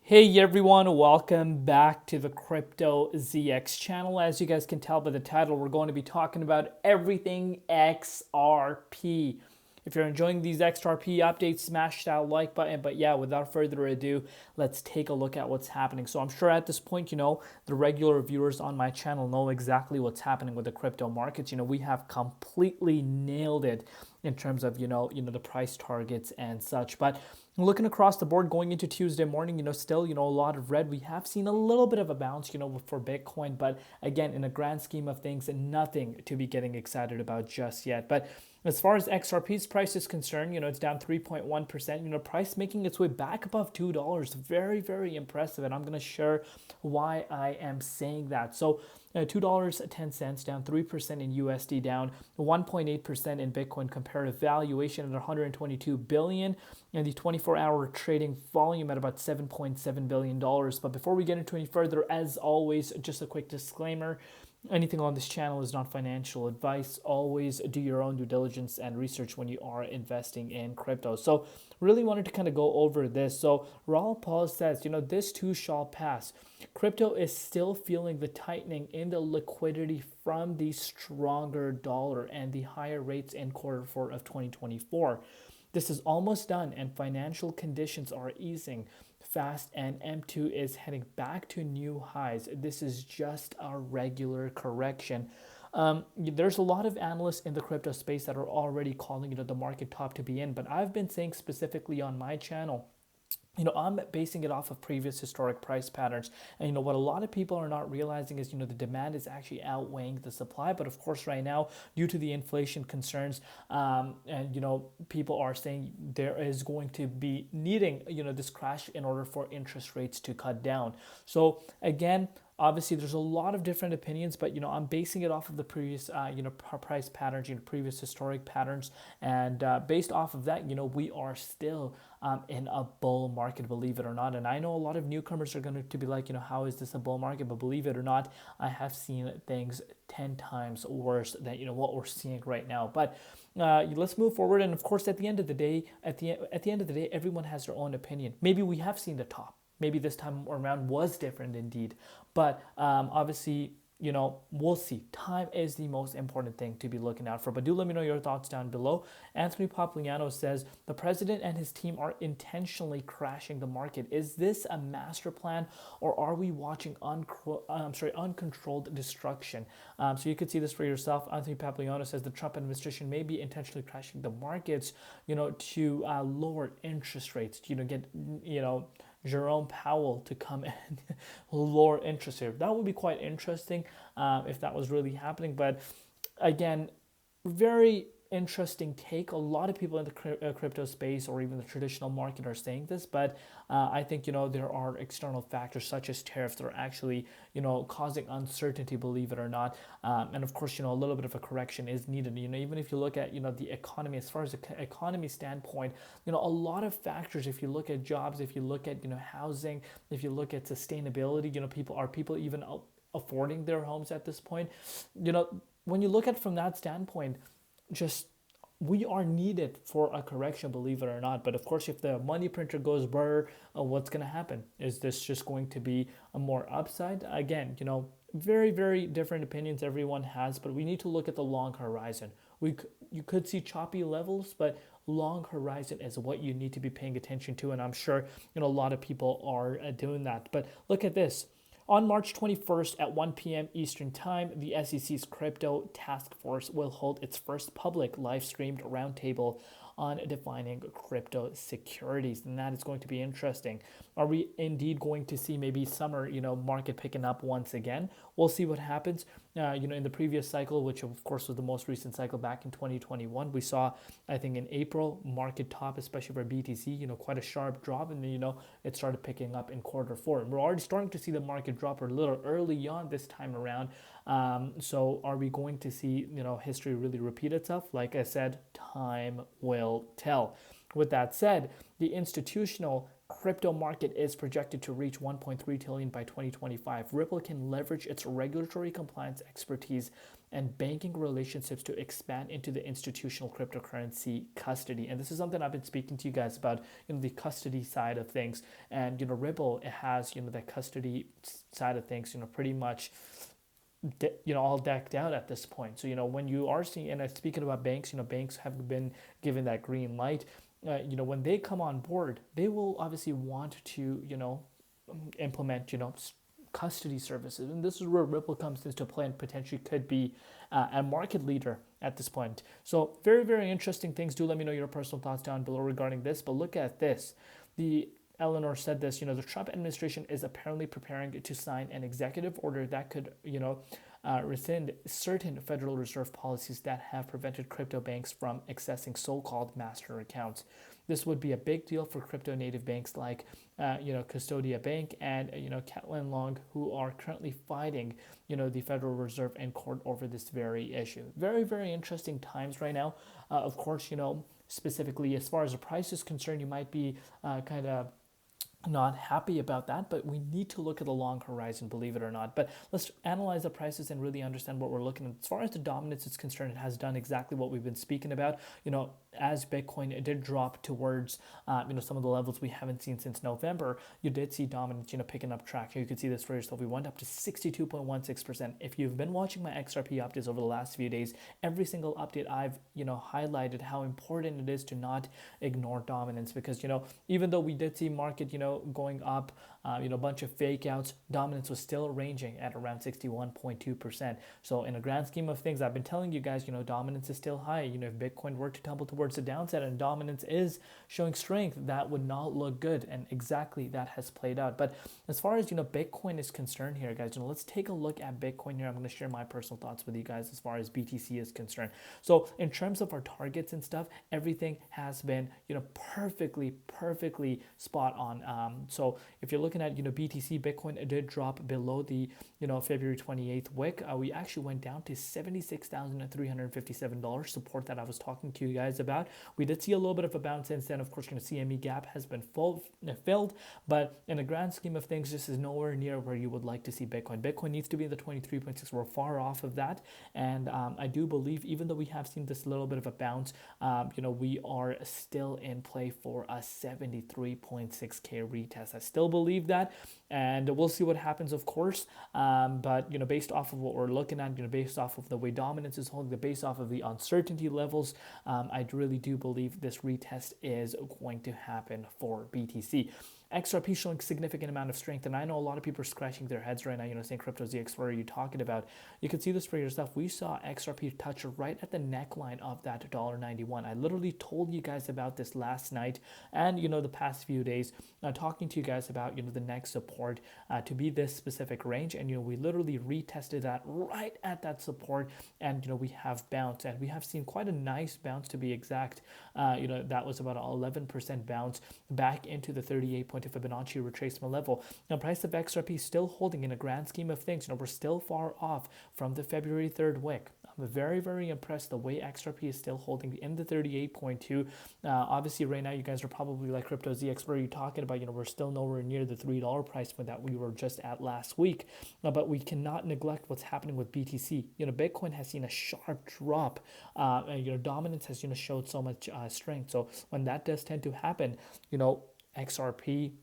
Hey everyone, welcome back to the Crypto ZX channel. As you guys can tell by the title, we're going to be talking about everything XRP. If you're enjoying these XRP updates, smash that like button. But yeah, without further ado, let's take a look at what's happening. So I'm sure at this point, the regular viewers on my channel know exactly what's happening with the crypto markets. We have completely nailed it in terms of, the price targets and such. But looking across the board going into Tuesday morning, still, a lot of red. We have seen a little bit of a bounce, for Bitcoin. But again, in the grand scheme of things, nothing to be getting excited about just yet. But as far as XRP's price is concerned, it's down 3.1%. Price making its way back above $2. Very, very impressive. And I'm going to share why I am saying that. So $2.10 down 3% in USD, down 1.8% in Bitcoin comparative valuation at 122 billion, and the 24-hour trading volume at about $7.7 billion. But before we get into any further, as always, just a quick disclaimer. Anything on this channel is not financial advice. Always do your own due diligence and research when you are investing in crypto. So really wanted to kind of go over this. So Raul Paul says, this too shall pass. Crypto is still feeling the tightening in the liquidity from the stronger dollar and the higher rates in Q4 of 2024. This is almost done and financial conditions are easing fast, and M2 is heading back to new highs. This is just a regular correction. There's a lot of analysts in the crypto space that are already calling the market top to be in, but I've been saying specifically on my channel, I'm basing it off of previous historic price patterns. And what a lot of people are not realizing is, the demand is actually outweighing the supply. But of course, right now, due to the inflation concerns, people are saying there is going to be needing, this crash in order for interest rates to cut down. So again, obviously, there's a lot of different opinions, but I'm basing it off of the previous, price patterns, previous historic patterns, and based off of that, we are still in a bull market, believe it or not. And I know a lot of newcomers are going to be like, how is this a bull market? But believe it or not, I have seen things 10 times worse than what we're seeing right now. But let's move forward. And of course, at the end of the day, everyone has their own opinion. Maybe we have seen the top. Maybe this time around was different indeed. But obviously, we'll see. Time is the most important thing to be looking out for. But do let me know your thoughts down below. Anthony Popliano says, the president and his team are intentionally crashing the market. Is this a master plan, or are we watching uncontrolled destruction? So you could see this for yourself. Anthony Popliano says the Trump administration may be intentionally crashing the markets, to lower interest rates, get, Jerome Powell to come and lower interest rate. That would be quite interesting if that was really happening. But again, very interesting take. A lot of people in the crypto space or even the traditional market are saying this, but I think there are external factors such as tariffs that are actually causing uncertainty, believe it or not. And of course, a little bit of a correction is needed. Even if you look at the economy, as far as the economy standpoint, a lot of factors. If you look at jobs, if you look at housing, if you look at sustainability, people even affording their homes at this point. When you look at it from that standpoint, just we are needed for a correction, believe it or not. But of course, if the money printer goes burr, what's going to happen? Is this just going to be a more upside? Again, very, very different opinions everyone has, but we need to look at the long horizon. You could see choppy levels, but long horizon is what you need to be paying attention to, and I'm sure a lot of people are doing that. But look at this. On March 21st at 1 p.m. Eastern Time, the SEC's Crypto Task Force will hold its first public live-streamed roundtable on defining crypto securities, and that is going to be interesting. Are we indeed going to see maybe summer, market picking up once again? We'll see what happens. In the previous cycle, which of course was the most recent cycle back in 2021, we saw, I think in April, market top, especially for BTC, quite a sharp drop, and then, it started picking up in Q4. And we're already starting to see the market drop a little early on this time around. So are we going to see, history really repeat itself? Like I said, time will tell. With that said, the institutional crypto market is projected to reach 1.3 trillion by 2025. Ripple can leverage its regulatory compliance expertise and banking relationships to expand into the institutional cryptocurrency custody. And this is something I've been speaking to you guys about, the custody side of things. And Ripple, it has that custody side of things, pretty much all decked out at this point. So when you are seeing, and speaking about banks, banks have been given that green light. When they come on board, they will obviously want to implement custody services, and this is where Ripple comes into play and potentially could be a market leader at this point. So very, very interesting things. Do let me know your personal thoughts down below regarding this. But look at this. Eleanor said this, the Trump administration is apparently preparing to sign an executive order that could, rescind certain Federal Reserve policies that have prevented crypto banks from accessing so-called master accounts. This would be a big deal for crypto native banks like, Custodia Bank and, Catlin Long, who are currently fighting, the Federal Reserve in court over this very issue. Very, very interesting times right now. Of course, specifically as far as the price is concerned, you might be kind of not happy about that, but we need to look at the long horizon, believe it or not. But let's analyze the prices and really understand what we're looking at. As far as the dominance is concerned, it has done exactly what we've been speaking about. As Bitcoin did drop towards some of the levels we haven't seen since November, you did see dominance picking up traction. You could see this for yourself. We went up to 62.16%. If you've been watching my XRP updates over the last few days, every single update I've highlighted how important it is to not ignore dominance, because even though we did see market going up, a bunch of fake outs, dominance was still ranging at around 61.2%. So in a grand scheme of things, I've been telling you guys, dominance is still high. If Bitcoin were to tumble towards the downside and dominance is showing strength, that would not look good. And exactly that has played out. But as far as, Bitcoin is concerned here, guys, let's take a look at Bitcoin here. I'm going to share my personal thoughts with you guys as far as BTC is concerned. So in terms of our targets and stuff, everything has been, perfectly spot on. So if you're looking at, BTC, Bitcoin did drop below the, February 28th wick. We actually went down to $76,357 support that I was talking to you guys about. We did see a little bit of a bounce since then. Of course, CME gap has been filled, but in the grand scheme of things, this is nowhere near where you would like to see Bitcoin. Bitcoin needs to be in the 23.6. We're far off of that. And I do believe, even though we have seen this little bit of a bounce, we are still in play for a 73.6K retest. I still believe that, and we'll see what happens, of course. But based off of what we're looking at, based off of the way dominance is holding, based off of the uncertainty levels, I really do believe this retest is going to happen for BTC. XRP showing significant amount of strength, and I know a lot of people are scratching their heads right now, saying Crypto ZX, what are you talking about? You can see this for yourself. We saw XRP touch right at the neckline of that $1.91. I literally told you guys about this last night and the past few days, talking to you guys about the next support to be this specific range, and we literally retested that right at that support, and we have bounced, and we have seen quite a nice bounce, to be exact. That was about an 11% bounce back into the 38 point Fibonacci retracement level. Now, price of XRP still holding in a grand scheme of things. We're still far off from the February 3rd wick. I'm very, very impressed the way XRP is still holding in the 38.2. Obviously, right now, you guys are probably like, Crypto ZX, what are you talking about? We're still nowhere near the $3 price point that we were just at last week. But we cannot neglect what's happening with BTC. Bitcoin has seen a sharp drop. Dominance has showed so much strength. So when that does tend to happen, XRP,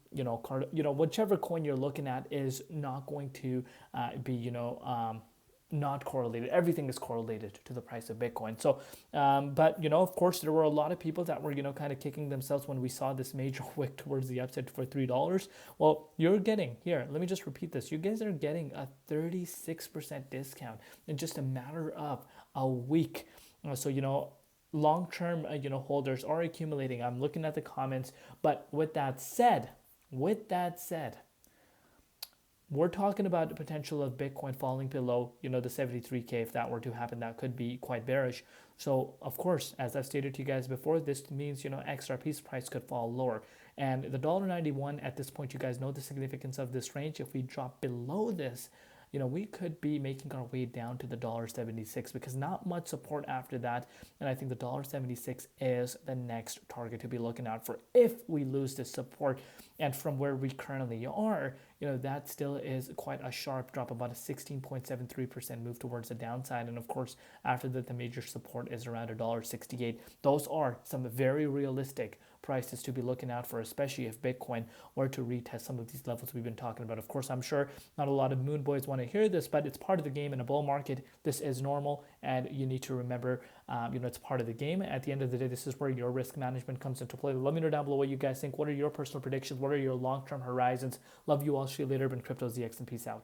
whichever coin you're looking at is not going to be, not correlated. Everything is correlated to the price of Bitcoin. So, but, of course, there were a lot of people that were, kind of kicking themselves when we saw this major wick towards the upside for $3. Well, you're getting, here, let me just repeat this. You guys are getting a 36% discount in just a matter of a week. So, long-term, holders are accumulating. I'm looking at the comments, but with that said, we're talking about the potential of Bitcoin falling below, the 73K. If that were to happen, that could be quite bearish. So, of course, as I've stated to you guys before, this means, XRP's price could fall lower. And the $1.91 at this point, you guys know the significance of this range. If we drop below this, we could be making our way down to the $1.76 because not much support after that. And I think the $1.76 is the next target to be looking out for if we lose this support. And from where we currently are, that still is quite a sharp drop, about a 16.73% move towards the downside. And of course, after that, the major support is around $1.68. Those are some very realistic prices to be looking out for, especially if Bitcoin were to retest some of these levels we've been talking about. Of course, I'm sure not a lot of moon boys want to hear this, but it's part of the game in a bull market. This is normal, and you need to remember, it's part of the game. At the end of the day, this is where your risk management comes into play. Let me know down below what you guys think. What are your personal predictions? What are your long-term horizons? Love you all. See you later. Been Crypto ZX, and peace out.